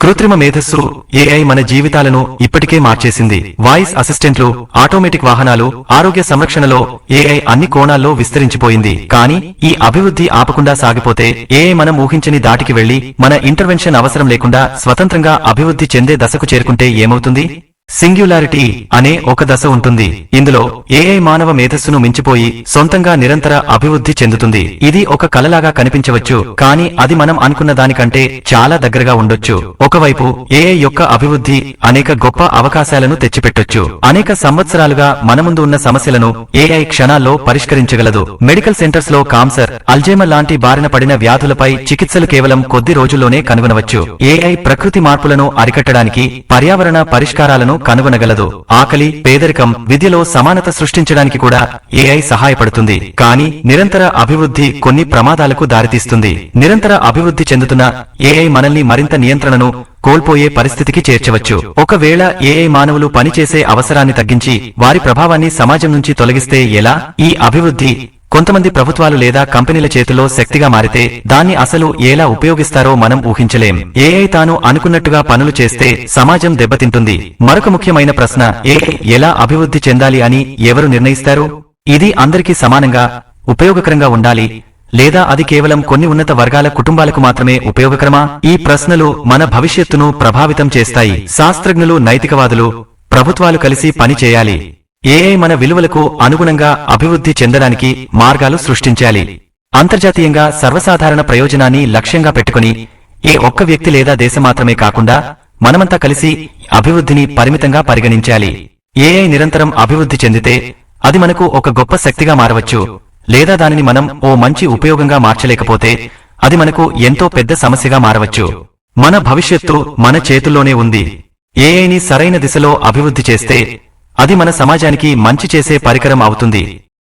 కృత్రిమ మేధస్సు ఏఐ మన జీవితాలను ఇప్పటికే మార్చేసింది. వాయిస్ అసిస్టెంట్లు, ఆటోమేటిక్ వాహనాలు, ఆరోగ్య సంరక్షణలో ఏఐ అన్ని కోణాల్లో విస్తరించిపోయింది. కానీ ఈ అభివృద్ధి ఆపకుండా సాగిపోతే ఏఐ మనం ఊహించని దాటికి వెళ్లి మన ఇంటర్వెన్షన్ అవసరం లేకుండా స్వతంత్రంగా అభివృద్ధి చెందే దశకు చేరుకుంటే ఏమవుతుంది? సింగ్యులారిటీ అనే ఒక దశ ఉంటుంది. ఇందులో ఏఐ మానవ మేధస్సును మించిపోయి సొంతంగా నిరంతర అభివృద్ధి చెందుతుంది. ఇది ఒక కలలాగా కనిపించవచ్చు, కానీ అది మనం అనుకున్న దానికంటే చాలా దగ్గరగా ఉండొచ్చు. ఒకవైపు ఏఐ యొక్క అభివృద్ధి అనేక గొప్ప అవకాశాలను తెచ్చిపెట్టొచ్చు. అనేక సంవత్సరాలుగా మన ముందు ఉన్న సమస్యలను ఏఐ క్షణాల్లో పరిష్కరించగలదు. మెడికల్ సెంటర్స్ లో కాన్సర్, అల్జైమర్ లాంటి బారిన పడిన వ్యాధులపై చికిత్సలు కేవలం కొద్ది రోజుల్లోనే కనుగొనవచ్చు. ఏఐ ప్రకృతి మార్పులను అరికట్టడానికి, పర్యావరణ పరిష్కారాలను కనుగొనగలదు. ఆకలి, పేదరికం, విద్యలో సమానత సృష్టించడానికి కూడా ఏఐ సహాయపడుతుంది. కానీ నిరంతర అభివృద్ధి కొన్ని ప్రమాదాలకు దారితీస్తుంది. నిరంతర అభివృద్ధి చెందుతున్న ఏఐ మనల్ని మరింత నియంత్రణను కోల్పోయే పరిస్థితికి చేర్చవచ్చు. ఒకవేళ ఏఐ మానవులు పనిచేసే అవసరాన్ని తగ్గించి వారి ప్రభావాన్ని సమాజం నుంచి తొలగిస్తే ఎలా? ఈ అభివృద్ధి కొంతమంది ప్రభుత్వాలు లేదా కంపెనీల చేతుల్లో శక్తిగా మారితే దాన్ని అసలు ఎలా ఉపయోగిస్తారో మనం ఊహించలేం. ఏఐ తాను అనుకున్నట్టుగా పనులు చేస్తే సమాజం దెబ్బతింటుంది. మరొక ముఖ్యమైన ప్రశ్న, ఏఐ ఎలా అభివృద్ధి చెందాలి అని ఎవరు నిర్ణయిస్తారు? ఇది అందరికీ సమానంగా ఉపయోగకరంగా ఉండాలి, లేదా అది కేవలం కొన్ని ఉన్నత వర్గాల కుటుంబాలకు మాత్రమే ఉపయోగకరమా? ఈ ప్రశ్నలు మన భవిష్యత్తును ప్రభావితం చేస్తాయి. శాస్త్రజ్ఞులు, నైతికవాదులు, ప్రభుత్వాలు కలిసి పని చేయాలి. ఏఐ మన విలువలకు అనుగుణంగా అభివృద్ధి చెందడానికి మార్గాలు సృష్టించాలి. అంతర్జాతీయంగా సర్వసాధారణ ప్రయోజనాన్ని లక్ష్యంగా పెట్టుకుని ఏ ఒక్క వ్యక్తి లేదా దేశం మాత్రమే కాకుండా మనమంతా కలిసి అభివృద్ధిని పరిమితంగా పరిగణించాలి. ఏఐ నిరంతరం అభివృద్ధి చెందితే అది మనకు ఒక గొప్ప శక్తిగా మారవచ్చు, లేదా దానిని మనం ఓ మంచి ఉపయోగంగా మార్చలేకపోతే అది మనకు ఎంతో పెద్ద సమస్యగా మారవచ్చు. మన భవిష్యత్తు మన చేతుల్లోనే ఉంది. ఏఐని సరైన దిశలో అభివృద్ధి చేస్తే అది మన సమాజానికి మంచి చేసే పరికరం అవుతుంది.